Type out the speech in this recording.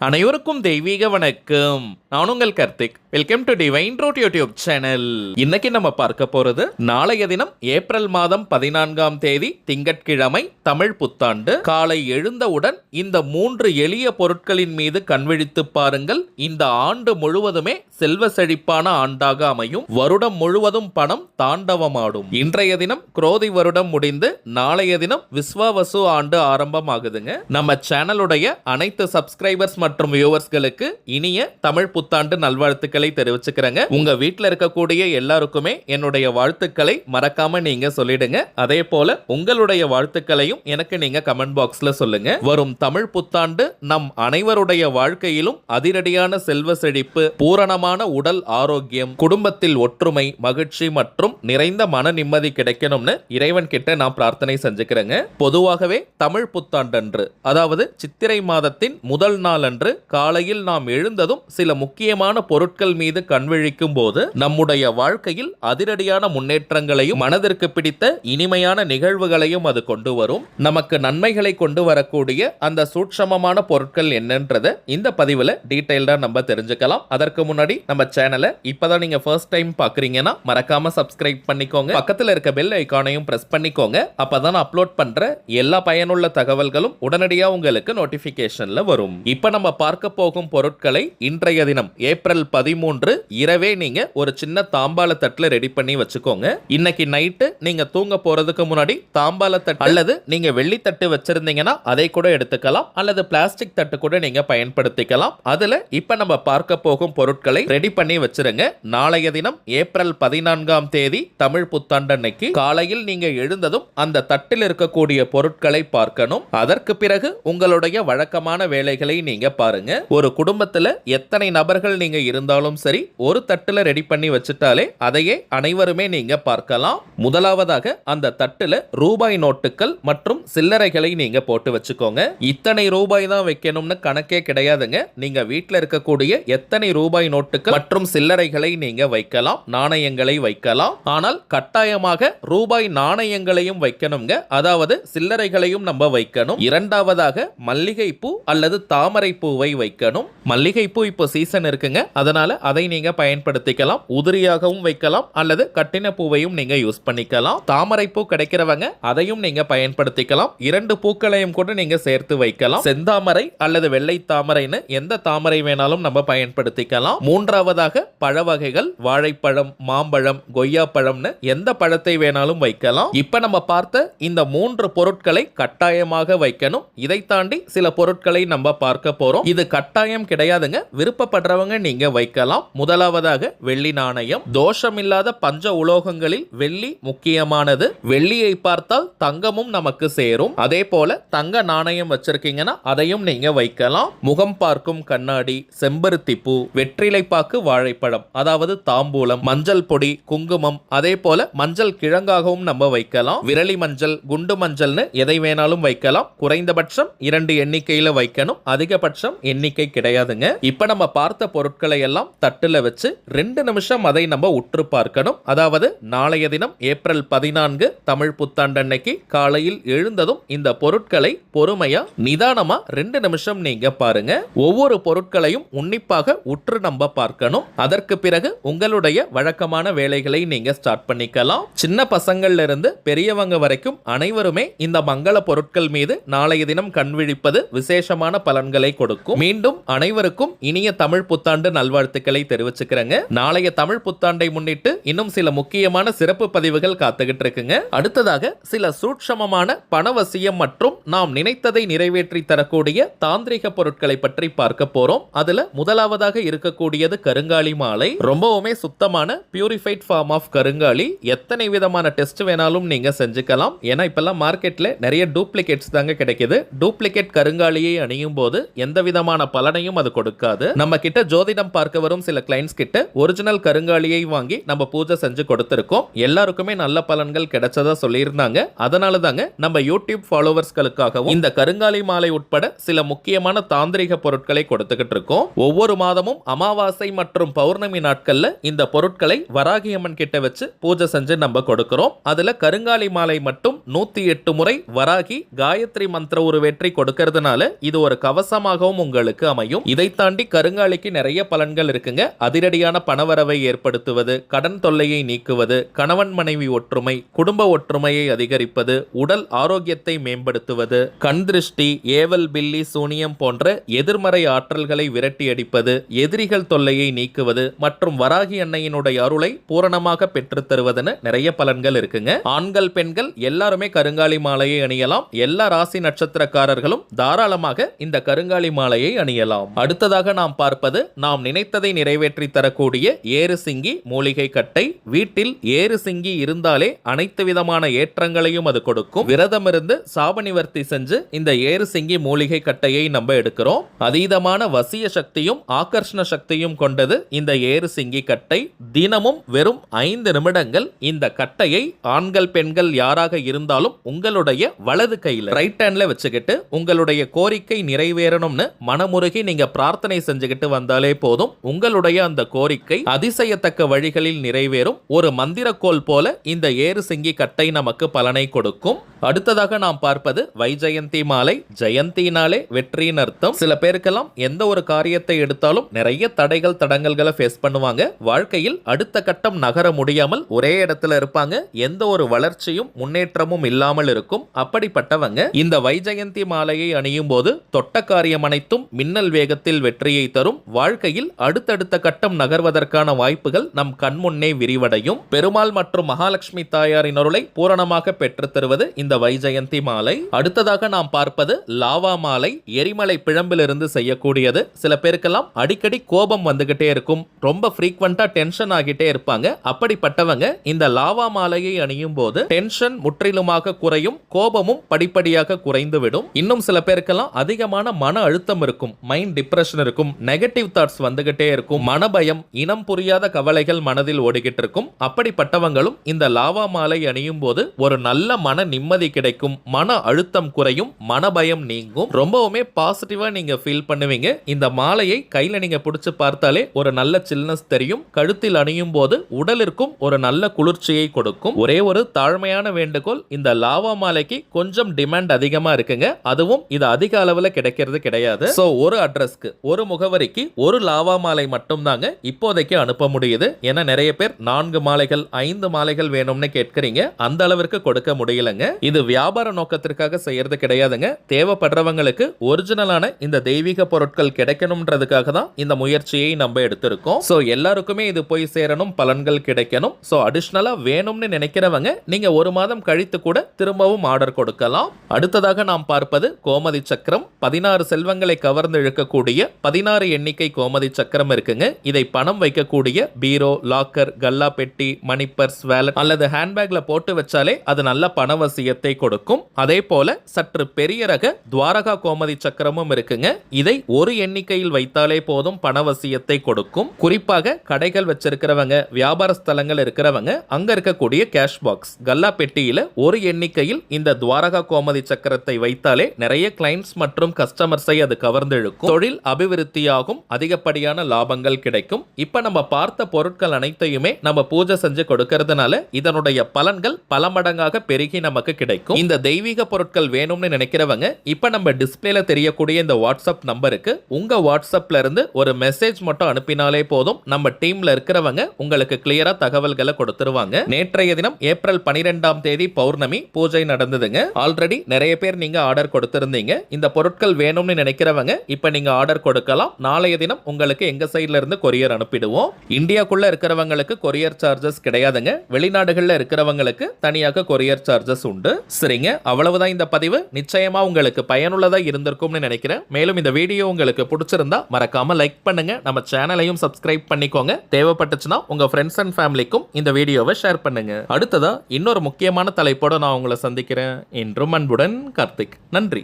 அனைவருக்கும் தெய்வீக வணக்கம். நான் உங்கள் Karthik. Welcome to divine truth YouTube channel. இன்னைக்கு நம்ம பார்க்க போறது நாளைய தினம் ஏப்ரல் மாதம் 14ஆம் தேதி திங்கட்கிழமை தமிழ் புத்தாண்டு. காலை எழுந்தவுடன் இந்த 3 எளிய பொருட்களின் மீது கண்விழித்து பாருங்கள். இந்த ஆண்டு முழுவதுமே செல்வ செழிப்பான ஆண்டாக அமையும். வருடம் முழுவதும் பணம் தாண்டவமாடும். இன்றைய தினம் குரோதி வருடம் முடிந்து நாளைய தினம் விஸ்வாவசு ஆண்டு ஆரம்பமாகுதுங்க. நம்ம சேனலுடைய அனைத்து சப்ஸ்கிரைபர்ஸ் மற்றும் வியூவர்ஸ்களுக்கு இனிய தமிழ் புத்தாண்டு நல்வாழ்த்துக்களை தெரிவிச்சுக்கிறேங்க. உங்க வீட்டில் இருக்கக்கூடிய எல்லாருக்குமே என்னுடைய வாழ்த்துக்களை மறக்காம நீங்க சொல்லிடுங்க. அதே போல உங்களுடைய வாழ்த்துக்களையும் எனக்கு நீங்க கமெண்ட் பாக்ஸ்ல சொல்லுங்க. வரும் தமிழ் புத்தாண்டு நம் அனைவருடைய வாழ்க்கையிலும் அதிரடியான செல்வ செழிப்பு, பூரணமான உடல் ஆரோக்கியம், குடும்பத்தில் ஒற்றுமை, மகிழ்ச்சி மற்றும் நிறைந்த மன நிம்மதி கிடைக்கணும்னு இறைவன் கிட்ட நான் பிரார்த்தனை செஞ்சுக்கிறேங்க. பொதுவாகவே தமிழ் புத்தாண்டன்று, அதாவது சித்திரை மாதத்தின் முதல் நாள் அன்று காலையில் நாம் எழுந்ததும் சில முக்கியமான பொருட்கள் மீது கண்விழிக்கும் போது நம்முடைய வாழ்க்கையில் அதிரடியான முன்னேற்றங்களையும் மனதிற்கு பிடித்த இனிமையான நிகழ்வுகளையும் அது கொண்டு வரும். நமக்கு நன்மைகளை கொண்டு வரக்கூடிய அந்த சூட்சமமான பொருட்கள் என்னன்றதை இந்த பதிவுல டீடைல்டா நம்ம தெரிஞ்சுக்கலாம். அதற்கு முன்னாடி நம்ம சேனலை இப்பதான் நீங்க ஃபர்ஸ்ட் டைம் பாக்குறீங்கன்னா மறக்காம சப்ஸ்கிரைப் பண்ணிக்கோங்க. பக்கத்துல இருக்க பெல் ஐகானையும் பிரஸ் பண்ணிக்கோங்க. அப்பதான் அப்லோட் பண்ற எல்லா பயனுள்ள தகவல்களும் உடனடியா உங்களுக்கு நோட்டிபிகேஷன்ல வரும். இப்ப நம்ம பார்க்க போகும் பொருட்களை இன்றைய தினம் ஏப்ரல் 13 இரவே நீங்க ஒரு சின்ன தாம்பால தட்டுல ரெடி பண்ணி வச்சுக்கோங்க. இன்னைக்கு நைட்டு நீங்க தூங்க போறதுக்கு முன்னாடி தாம்பால தட்டு அல்லது நீங்க வெள்ளி தட்டு வச்சிருந்தீங்கன்னா அதை கூட எடுத்துக்கலாம், அல்லது பிளாஸ்டிக் தட்டு கூட நீங்க பயன்படுத்திக்கலாம். அதுல இப்ப நம்ம பார்க்க போகும் பொருட்களை ரெடி பண்ணி வச்சிருங்க. நாளைய தினம் ஏப்ரல் 14ஆம் தேதி தமிழ் புத்தாண்டு அன்னைக்கு காலையில் நீங்க எழுந்ததும் அந்த தட்டில் இருக்கக்கூடிய பொருட்களை பார்க்கணும். அதற்கு பிறகு உங்களுடைய வழக்கமான வேலைகளை நீங்க பாருங்க. ஒரு குடும்பத்துல எத்தனை நபர்கள் நீங்க இருந்தாலும் சரி, ஒரு தட்டுல ரெடி பண்ணி வச்சுட்டாலே அதையே அனைவருமே நீங்க பார்க்கலாம். முதலாவதாக அந்த தட்டுல ரூபாய் நோட்டுகள் மற்றும் சில்லறைகளை நீங்க போட்டு வச்சுக்கோங்க. இத்தனை ரூபாய் தான் வைக்கணும்னு கணக்கே கிடையாதுங்க. நீங்க வீட்டில் இருக்கக்கூடிய எத்தனை ரூபாய் நோட்டுகள் மற்றும் சில்லறைகளை நீங்க வைக்கலாம், நாணயங்களை வைக்கலாம். ஆனால் கட்டாயமாக ரூபாய் நாணயங்களையும் வைக்கணுங்க, அதாவது சில்லறைகளையும் நம்ம வைக்கணும். இரண்டாவதாக மல்லிகை பூ அல்லது தாமரை பூவை வைக்கணும். மல்லிகை பூ இப்போ சீசன் இருக்குங்க, அதனால அதை நீங்க பயன்படுத்திக்கலாம். உதிரியாகவும் வைக்கலாம் அல்லது கட்டின பூவையும் நீங்க யூஸ் பண்ணிக்கலாம். தாமரை பூ கிடைக்கிறவங்க அதையும் நீங்க பயன்படுத்திக்கலாம். 2 பூக்களையும் கூட நீங்க சேர்த்து வைக்கலாம். செந்தாமரை அல்லது வெள்ளை தாமரைன்னு எந்த தாமரை வேணாலும் நம்ம பயன்படுத்திக்கலாம். மூன்றாவதாக பழ வகைகள், வாழைப்பழம், மாம்பழம், கொய்யாப்பழம்னு எந்த பழத்தை வேணாலும் வைக்கலாம். இப்ப நம்ம பார்த்த இந்த 3 பொருட்களை கட்டாயமாக வைக்கணும். இதை தாண்டி சில பொருட்களை நம்ம பார்க்க போறோம். இது கட்டாயம் கிடையாதுங்க, விருப்பப்படுறவங்க நீங்க வைக்கலாம். முதலாவதாக வெள்ளி நாணயம். தோஷமில்லாத பஞ்ச உலோகங்களில் வெள்ளி முக்கியமானது. வெள்ளியை பார்த்தால் தங்கமும் நமக்கு சேரும். அதே போல தங்க நாணயம் வச்சிருக்கீங்கன்னா அதையும் நீங்க வைக்கலாம். முகம் பார்க்கும் கண்ணாடி, செம்பருத்தி பூ, வெற்றிலை பாக்கு, வாழைப்பழம் அதாவது தாம்பூலம், மஞ்சள் பொடி, குங்குமம், அதே போல மஞ்சள் கிழங்காகவும் நம்ம வைக்கலாம். விரலி மஞ்சள், குண்டு மஞ்சள்னு எதை வேணாலும் வைக்கலாம். குறைந்தபட்சம் 2 எண்ணிக்கையில வைக்கணும், அதிகபட்சம் எண்ணிக்கை கிடையாதுங்க. இப்ப நம்ம பார்த்த பொருட்களை எல்லாம் தட்டுல வச்சு 2 நிமிஷம் அதை நம்ம உற்று பார்க்கணும். அதாவது நாளைய தினம் ஏப்ரல் 14 தமிழ் புத்தாண்டு அன்னைக்கு காலையில் எழுந்ததும் இந்த பொருட்களை பொறுமையா நிதானமா 2 நிமிஷம் நீங்க பாருங்க. ஒவ்வொரு பொருட்களையும் உன்னிப்பாக உற்று நம்ம பார்க்கணும். அதற்கு பிறகு உங்களுடைய வழக்கமான வேலைகளை நீங்க ஸ்டார்ட் பண்ணிக்கலாம். சின்ன பசங்கள்ல இருந்து பெரியவங்க வரைக்கும் அனைவருமே இந்த மங்கள பொருட்கள் மீது நாளைய தினம் கண்விழிப்பது விசேஷமான பலன்களை கொடுக்கும். மீண்டும் அனைவருக்கும் இனிய தமிழ் புத்தாண்டு நல்வாழ்த்துக்களை தெரிவிச்சுக்கிறேங்க. நாளைய தமிழ் புத்தாண்டை முன்னிட்டு இன்னும் சில முக்கியமான சிறப்பு பதிவுகள் காத்துக்கிட்டு இருக்குங்க. அடுத்ததாக சில சூட்சமமான பணவசியம் மற்றும் நாம் நினைத்ததை நிறைவேற்றி தரக்கூடிய தாந்திரிக பொருட்களை பற்றி பார்க்க போறோம். அதுல முதலாவதாக இருக்கக்கூடியது கருங்காலி மாலை. ரொம்பவுமே சுத்தமான பியூரிஃபைட் ஃபார்ம் ஆஃப் கருங்காலி. எத்தனை விதமான டெஸ்ட் வேணாலும் நீங்க செஞ்சுக்கலாம். ஏன்னா இப்பெல்லாம் மார்க்கெட்ல நிறைய டூப்ளிகேட்ஸ் தாங்க கிடைக்குது. டூப்ளிகேட் கருங்காலியை அணியும் போது எந்த விதமான பலனையும் அது கொடுக்காது. நம்ம கிட்ட ஜோதிடம் பார்க்க வரும் சில கிளைண்ட்ஸ் கிட்ட ஒரிஜினல் கருங்காலியை வாங்கி நம்ம பூஜை செஞ்சு கொடுத்திருக்கோம். எல்லாருக்குமே நல்ல பலன்கள் கிடைச்சதா சொல்லியிருந்தாங்க. அதனால தாங்க நம்ம யூடியூப் ஃபாலோவர்ஸ்களுக்காகவும் இந்த கருங்காலி மாலை உட்பட சில முக்கியமான தாந்திரிக பொருட்களை கொடுத்துக்கிட்டு இருக்கோம். ஒவ்வொரு மாதமும் அமாவாசை மற்றும் பௌர்ணமி நாட்கள்ல இந்த பொருட்களை வராகி அம்மன் கிட்ட வச்சு பூஜை செஞ்சு நம்ம கொடுக்கிறோம். அதுல கருங்காலி மாலை மட்டும் 108 முறை வராகி காயத்ரி மந்திர உருவேற்றி கொடுக்கிறதுனால இது ஒரு கவசமாக யோகமாகவும் உங்களுக்கு அமையும். இதை தாண்டி கருங்காலிக்கு நிறைய பலன்கள் இருக்குங்க. அதிரடியான பணவரவை ஏற்படுத்துவது, கடன் தொல்லையை நீக்குவது, கணவன் மனைவி ஒற்றுமை, குடும்ப ஒற்றுமையை அதிகரிப்பது, உடல் ஆரோக்கியத்தை மேம்படுத்துவது, கண் திருஷ்டி, ஏவல் பில்லி, சூனியம் போன்ற எதிர்மறை ஆற்றல்களை விரட்டி அடிப்பது, எதிரிகள் தொல்லையை நீக்குவது மற்றும் வராகி அன்னையினுடைய அருளை பூரணமாக பெற்றுத் தருவதுன்னு நிறைய பலன்கள் இருக்குங்க. ஆண்கள் பெண்கள் எல்லாருமே கருங்காலி மாலையை அணியலாம். எல்லா ராசி நட்சத்திரக்காரர்களும் தாராளமாக இந்த கருங்காலி மாலையை அணியலாம். அடுத்ததாக நாம் பார்ப்பது நாம் நினைத்ததை நிறைவேற்றி தரக்கூடிய ஏறு சிங்கி மூலிகை கட்டை. வீட்டில் ஏறு சிங்கி இருந்தாலே அனைத்து விதமான ஏற்றங்களையும் அது கொடுக்கும். விரதம் இருந்து சாப நிவர்த்தி செஞ்சு இந்த ஏறு சிங்கி மூலிகை கட்டையை நம்ம எடுக்கிறோம். அதீதமான வசிய சக்தியும் ஆகர்ஷண சக்தியும் கொண்டது இந்த ஏறு சிங்கி கட்டை. தினமும் வெறும் 5 நிமிடங்கள் இந்த கட்டையை ஆண்கள் பெண்கள் யாராக இருந்தாலும் உங்களுடைய வலது கையில் ரைட் ஹேண்ட்ல வச்சுக்கிட்டு உங்களுடைய கோரிக்கை நிறைவேறணும்னு மனமுருகி நீங்க பிரார்த்தனை செஞ்சுக்கிட்டு வந்தாலே போதும். உங்களுடைய அந்த கோரிக்கை அதிசயத்தக்க வழிகளில் நிறைவேறும். ஒரு மந்திரக்கோள் போல இந்த ஏறு சிங்கி கட்டை நமக்கு பலனை கொடுக்கும். அடுத்ததாக நாம் பார்ப்பது வைஜெயந்தி மாலை. ஜெயந்தினாலே வெற்றியின் அர்த்தம். சில பேருக்கெல்லாம் எந்த ஒரு காரியத்தை எடுத்தாலும் நிறைய தடைகள் தடங்கல்களை ஃபேஸ் பண்ணுவாங்க. வாழ்க்கையில் அடுத்த கட்டம் நகர முடியாமல் ஒரே இடத்துல இருப்பாங்க. எந்த ஒரு வளர்ச்சியும் முன்னேற்றமும் இல்லாமல் இருக்கும். அப்படிப்பட்டவங்க இந்த வைஜெயந்தி மாலையை அணியும் போது தொட்ட காரியம் அனைத்தும் மின்னல் வேகத்தில் வெற்றியை தரும். வாழ்க்கையில் அடுத்தடுத்த கட்டம் நகர்வதற்கான வாய்ப்புகள் நம் கண்முன்னே விரிவடையும். பெருமாள் மற்றும் மகாலட்சுமி தாயாரின் அருளை பூரணமாக பெற்றுத் தருவது இந்த வைஜெயந்தி மாலை. அடுத்ததாக நாம் பார்ப்பது லாவா மாலை. எரிமலை பிழம்பிலிருந்து செய்யக்கூடியது. சில பேருக்கெல்லாம் அடிக்கடி கோபம் வந்துகிட்டே இருக்கும். ரொம்ப ஃப்ரீக்வெண்டா டென்ஷன் ஆகிட்டே இருப்பாங்க. அப்படிப்பட்டவங்க இந்த லாவா மாலையை அணியும் போது டென்ஷன் முற்றிலுமாக குறையும். கோபமும் படிப்படியாக குறைந்து விடும். இன்னும் சில பேருக்கெல்லாம் அதிகமான மன அழுத்தம் இருக்கும். மைண்ட் டிப்ரெஷன் இருக்கும். நெகட்டிவ் தாட்ஸ் வந்துகிட்டே இருக்கும். மனபயம், இனம் புரியாத கவலைகள் மனதில் ஓடிக்கிட்டு இருக்கும். அப்படிப்பட்டவங்களும் இந்த லாவா மாலை அணியும் போது ஒரு நல்ல மன நிம்மதி கிடைக்கும். மன அழுத்தம் குறையும். மனபயம் நீங்கும். ரொம்பவுமே பாசிட்டிவா நீங்க ஃபீல் பண்ணுவீங்க. இந்த மாலையை கையில நீங்க பிடிச்சு பார்த்தாலே ஒரு நல்ல சில்னஸ் தெரியும். கழுத்தில் அணியும் போது உடலிற்கும் ஒரு நல்ல குளிர்ச்சியை கொடுக்கும். ஒரே ஒரு தாழ்மையான வேண்டுகோள், இந்த லாவா மாலைக்கு கொஞ்சம் டிமாண்ட் அதிகமா இருக்குங்க. அதுவும் இது அதிக அளவுல கிடைக்கிறது கிடையாது. சோ ஒரு அட்ரஸ்க்கு, ஒரு முகவரிக்கு ஒரு லாவா மாலை மட்டும் தாங்க இப்போதைக்கு அனுப்ப முடியுது. ஏன்னா நிறைய பேர் 4 மாலைகள் 5 மாலைகள் வேணும்னு கேட்கறீங்க. அந்த அளவிற்கு கொடுக்க முடியலங்க. இது வியாபார நோக்கத்திற்காக செய்யறது கிடையாதுங்க. தேவைப்படுறவங்களுக்கு ஒரிஜினலான இந்த தெய்வீக பொருட்கள் கிடைக்கணும்ன்றதுக்காக தான் இந்த முயற்சியை நம்ம எடுத்திருக்கோம். சோ எல்லாருக்குமே இது போய் சேரணும், பலன்கள் கிடைக்கணும். சோ அடிஷனலா வேணும்னு நினைக்கிறவங்க நீங்க 1 மாதம் கழித்து கூட திரும்பவும் ஆர்டர் கொடுக்கலாம். அடுத்ததாக நாம் பார்ப்பது கோமதி சக்கரம். 16 செல்வங்களை கவர்ந்து இழுக்கக்கூடிய 16 எண்ணிக்கை கோமதி சக்கரம் இருக்குங்க. இதை பணம் வைக்கக்கூடிய பீரோ, லாக்கர், கல்லா பெட்டி, மணி பர்ஸ், வாலெட் அல்லது ஹேண்ட்பேக்ல போட்டு வச்சாலே அது நல்ல பணவசியத்தை கொடுக்கும். அதே போல சற்று பெரிய ரக துவாரகா கோமதி சக்கரமும் இருக்குங்க. இதை ஒரு எண்ணிக்கையில் வைத்தாலே போதும் பணவசியத்தை கொடுக்கும். குறிப்பாக கடைகள் வச்சிருக்கிறவங்க, வியாபார ஸ்தலங்கள் இருக்கிறவங்க அங்க இருக்கக்கூடிய கேஷ் பாக்ஸ், கல்லா பெட்டியில ஒரு எண்ணிக்கையில் இந்த துவாரகா கோமதி சக்கரத்தை வைத்தாலே நிறைய கிளைண்ட்ஸ் மற்றும் கஸ்டமர்ஸை அது கவர்ந்து இழுக்கும். தொழில் அபிவிருத்தியாகும். அதிகப்படியான லாபங்கள் கிடைக்கும். இப்ப நம்ம பார்த்த பொருட்கள் அனைத்தையுமே நம்ம பூஜை செஞ்சு கொடுக்கறதுனால இதனுடைய பலன்கள் பல மடங்காக பெருகி நமக்கு கிடைக்கும். இந்த தெய்வீக பொருட்கள் வேணும்னு நினைக்கிறவங்க இப்ப நம்ம டிஸ்பிளேல தெரியக்கூடிய இந்த வாட்ஸ்அப் நம்பருக்கு உங்க வாட்ஸ்அப்ல இருந்து ஒரு மெசேஜ் மட்டும் அனுப்பினாலே போதும். நம்ம டீம்ல இருக்கிறவங்க உங்களுக்கு கிளியரா தகவல்களை கொடுத்துருவாங்க. நேற்றைய தினம் ஏப்ரல் 12ஆம் தேதி பௌர்ணமி பூஜை நடந்ததுங்க. ஆல்ரெடி நிறைய பேர் நீங்க ஆர்டர் கொடுத்திருந்தீங்க. இந்த பொருட்கள் வேணும்னு நினைக்கிறவங்க இப்ப நீங்க ஆர்டர் கொடுக்கலாம். நாளைய தினம் உங்களுக்கு எங்க சைட்ல இருந்து கொரியர் அனுப்பிடுவோம். இந்தியாக்குள்ள இருக்கிறவங்களுக்கு கொரியர் சார்ஜஸ் கிடையாதுங்க. வெளிநாடுகள்ல இருக்கிறவங்களுக்கு தனியாக கொரியர் சார்ஜஸ் உண்டு. சரிங்க, அவ்வளவுதான் இந்த பதிவு. நிச்சயமா உங்களுக்கு பயனுள்ளதா இருந்திருக்கும்னு நினைக்கிறேன். மேலும் இந்த வீடியோ உங்களுக்கு பிடிச்சிருந்தா மறக்காம லைக் பண்ணுங்க. நம்ம சேனலையும் சப்ஸ்கிரைப் பண்ணிக்கோங்க. தேவைப்பட்டுச்சுன்னா உங்க ஃப்ரெண்ட்ஸ் அண்ட் ஃபேமிலிக்கும் இந்த வீடியோவை ஷேர் பண்ணுங்க. அடுத்ததா இன்னொரு முக்கியமான தலைப்போட நான் உங்களை சந்திக்கிறேன். என்றும் அன்புடன் கார்த்திக். நன்றி.